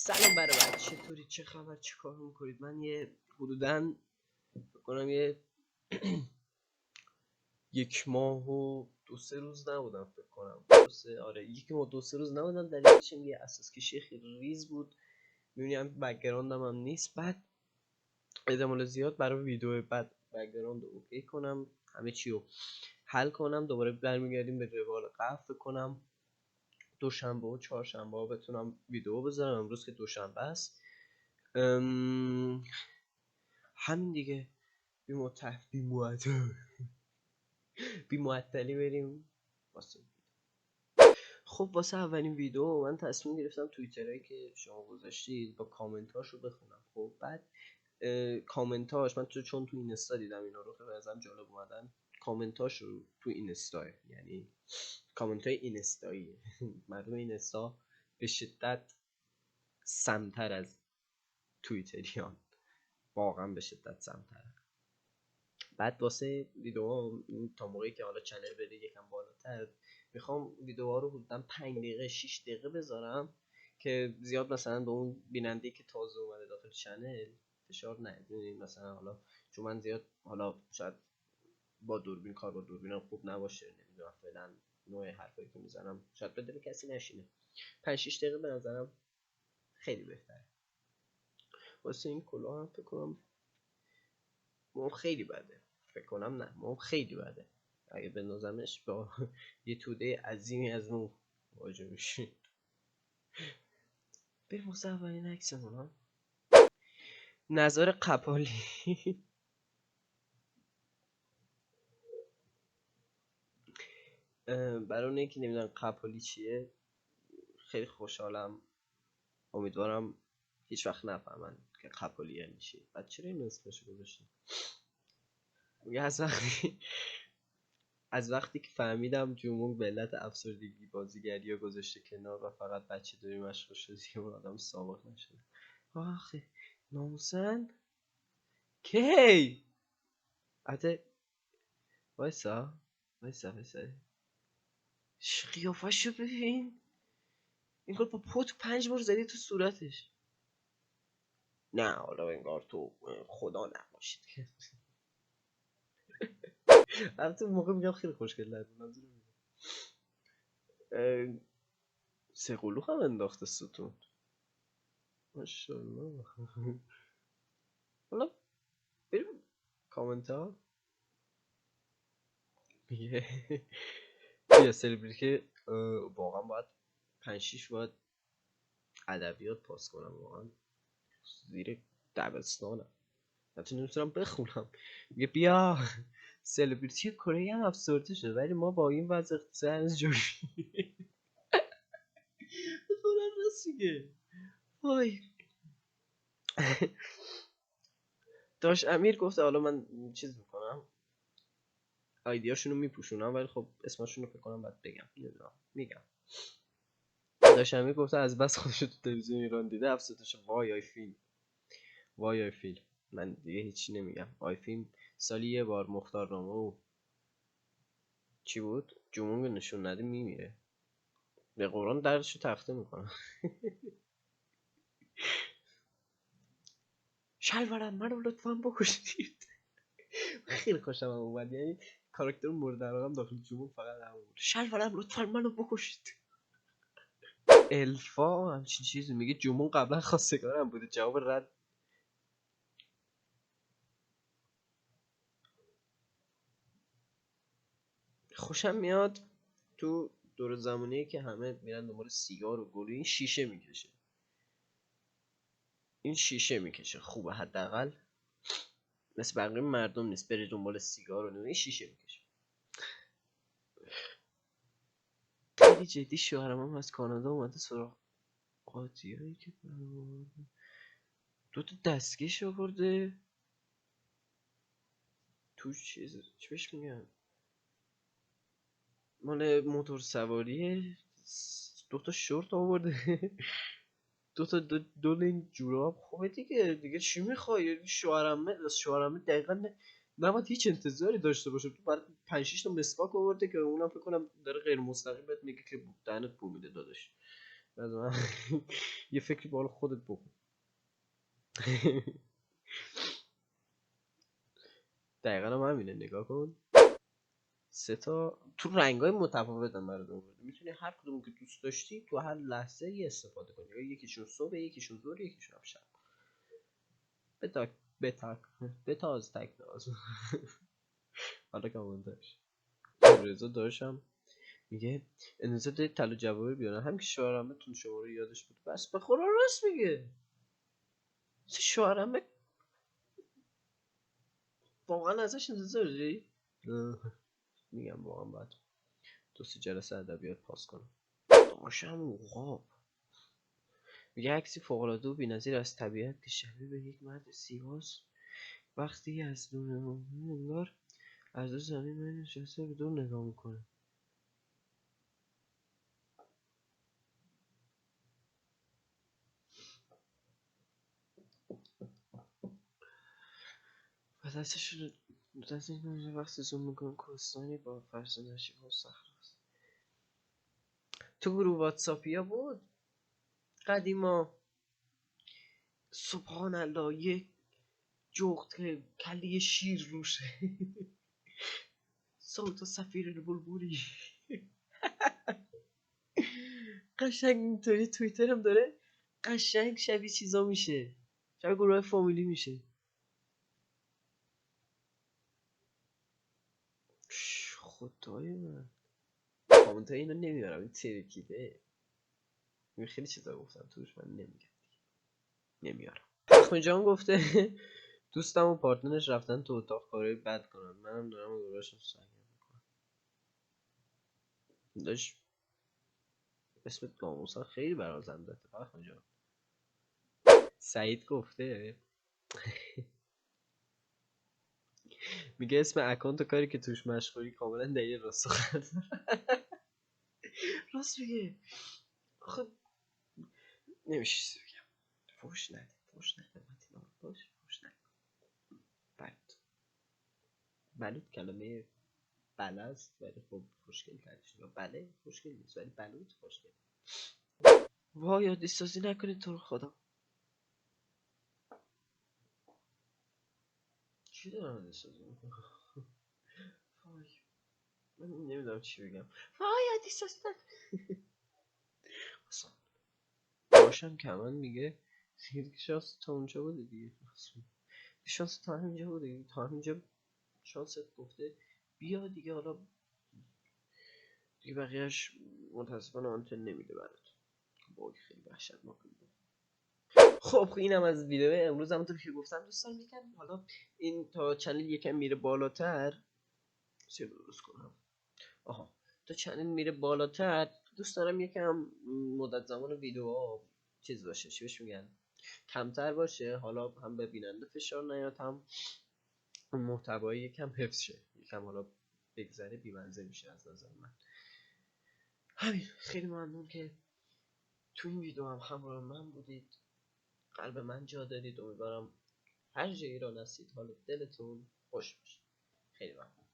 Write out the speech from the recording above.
سلام برای چطوری، چه خبر، چه کار میکنید؟ من یه حدوداً فکر کنم یه 1 ماه و 2-3 روز نبودم، فکر کنم آره 1 ماه 2-3 روز نبودم. دلیلش این یه اساس کشی خیلی ریز بود. میبینیم بک‌گراندم هم نیست. بعد احتمال زیاد برای ویدیو بعد بک‌گراند رو اوکی کنم، همه چی رو حل کنم، دوباره برمیگردیم به روال قبل. فکر کنم دوشنبه و چهارشنبه ها بتونم ویدیو بذارم. امروز که دوشنبه است. همین دیگه. بی معطلی بریم واسه. خب واسه اولین ویدیو من تصمیم گرفتم توییترایی که شما گذاشتید با کامنتاش رو بخونم. خب بعد کامنتاش من چون تو اینستا دیدم اینا رو، خیلی ازم جالب اومدن. کامنتاش رو تو اینستا، یعنی کامنت های اینستایی مردم اینستا به شدت سمتر از توییتریان، واقعا به شدت سمتر. بعد واسه ویدیوها تا موقعی که حالا چنل بره یکم بالاتر، میخوام ویدیوها رو حدودا 5 دقیقه 6 دقیقه بذارم که زیاد مثلا به اون بیننده که تازه اومده داخل چنل فشار نیاد. مثلا حالا چون من زیاد حالا شاید با دوربین کار با دوربینم خوب نباشه، نمیدونم فعلا نوع حرفایی که میزنم شاید به دل کسی نشینه. 5-6 دقیقه به نظرم خیلی بهتره. واسه این کلاه هم فکر کنم موم خیلی بده. فکر کنم نه، موم خیلی بده. اگه بندازمش با یه توده عظیمی از موم واجه میشه. بریم واسه اولین عکسمون ها. نظر قپالی. برای اونایی که نمیدونن قپالی چیه، خیلی خوشحالم. امیدوارم هیچ وقت نفهمن که قپالی یعنی چی. بعد چرا این اسمشو گذاشتیم؟ میگه از وقتی که فهمیدم جمون به علت افسردگی بازیگری ها گذاشته کنار و فقط بچه داری مشغول شده، دیگه اون آدم سابق نشده. آخه ناموسن کی حتی وایسا قیافش رو ببین. انگار با پت 5 بار زدی تو صورتش. نه حالا انگار تو خدا نباشید. البته موقع میگم خیلی خوشگل در منظورم سه قلو هم انداخته ستون. ماشاءالله. حالا بریم کامنت ها. میگه یه سلبریتی که واقعا باید 5-6 باید ادبیات پاس کنم، واقعا زیر دبستانم حتی نمیتونم بخونم. میگه بیا سلبریتی کره هم افسرده شده ولی ما با این وضع اقتصادی هنوز جوری. خدا راست میگه. وای. داش امیر گفته حالا من چیز میکنم آیدیاشونو میپوشونم، ولی خب اسمشونو فکر کنم باید بگم. نمیدونم میگم. داش امیر گفته از بس خودشو تو تلویزیون ایران دیده افسرده شده. وای آی فیلم، وای آی فیلم. من دیگه هیچی نمیگم. آی فیلم سالی یه بار مختار نامه و چی بود جمونگ نشون نده میمیره. به قرآن دردشو تخته میکنم. شلوارم منو لطفا بکشید. خیلی خوشم اومد، یعنی کاراکتر مورد علاقم داخل جمون فقط همون بود. شلوارم لطفا منو بکشید. الفا همچین چیزی میگه. جمون قبلا خواستگارم بوده. جواب رد. خوشم میاد تو دور زمانیه که همه میرن دنبال سیگار و گلو، این شیشه میکشه. این شیشه میکشه خوبه، حداقل مثل بقیه مردم نیست بره دنبال سیگار و این شیشه میکشه. خیلی جدی شوهرم هم از کانادا اومده سراغ قاطیایی که دوتا دستکش آورده توش چی بهش میگن، مال موتور سواریه. دوتا شورت آورده. دوتا دو لین جوراب. خوبه دیگه چی میخوای؟ شوهرمه دقیقا نباید هیچ انتظاری داشته باشه. تو برای 5-6 تا مسواک آورده که اونم فکر کنم داره غیر مستقیم بهت میگه که دهنت بو میده داداش. از من یه فکری به حال خودت بکن. دقیقا هم همینه، نگاه کن. 3 تا تو رنگای متفاوت هم برات آورده، میتونی هر کدوم که دوست داشتی تو هر لحظه ای استفاده کنی، یا یکیشون صبح، یکیشون ظهر، یکیشون هم شب. بتا بتا بتاز تکناز. حالا که مونتاژ رضا داشتم میگه انتظار دارید طلا جواهر بیارن، هم که شوهرمتون شما رو یادش بود. بس به خدا راست میگه. شوهرمه واقعا ازش انتظار داری؟ میگم واقعا باید 2-3 جلسه ادبیات پاس کنم. داشتم اوقاب میگه عکسی فوق‌العاده و بی‌نظیر از طبیعت که شبیه به یک مرد زیباست، وقتی از دور انگار از دو زمین من نشسته به دور نگاه میکنه. و دستش وقتی زوم میکنم کوهستانی با فرش نشیب و صخره. تو گروه واتساپیا بود قدیما، سبحان الله، یک جغد کلی شیر روشه. صوت سفیر البلبولی. قشنگ اینطوری توییتر هم داره، قشنگ شبیه چیزا میشه، شبیه گروه فامیلی میشه. خدای من کامنت های اینو نمیارم، این ترکیده. این خیلی چیزا گفتم توش، من نمیگم، نمیارم. اخم جان گفته دوستم و پارتنرش رفتن تو اتاق کارهای بد کنن، منم دارم و گراشم سنگم میکنم. داشت اسمت ناموسا خیلی برازنده. اخم جان سعید گفته میگه اسم اکانت و کاری که توش مشغولی کاملا دلیل راست راست میگه. خب نمیشه چیزی بگم. فوش نده، فوش نده متینا، فوش نده. بلوط کلمه بله است ولی خب خوشگل ترش، یا بله خوشگل نیست ولی بلوط خوشگل. وای یادی سازی نکنید تو رو خدا. چی دارم یادی سازی میکنم؟ وای من نمیدونم چی بگم. وای یادی سازی نکنید. باشم کمن میگه شانس تا اونجا بوده دیگه، شانس تا همینجا بوده، تا همینجا شانست گفته بیا دیگه، حالا دیگه بقیهش متاسفانه آنتن نمیده برات. وای خیلی وحشتناک بود. خب اینم از ویدیو امروز. همونطور که گفتم دوستان یکم حالا این تا چنل یکم میره بالاتر، چه درست کنم، آها تا چنل میره بالاتر دوست دارم یکم مدت زمان ویدیوها چیز باشه، چی بهش میگن، کمتر باشه، حالا هم به بیننده فشار نیاد، هم محتوایی یکم حفظ شه، یکم حالا بگذره بی‌منزه میشه از نظر من. همین، خیلی ممنون که تو این ویدیو هم همراه من بودید، قلب من جا دارید. امیدوارم هر جایی ایران هستید حالا دلتون خوش باشه. خیلی ممنون.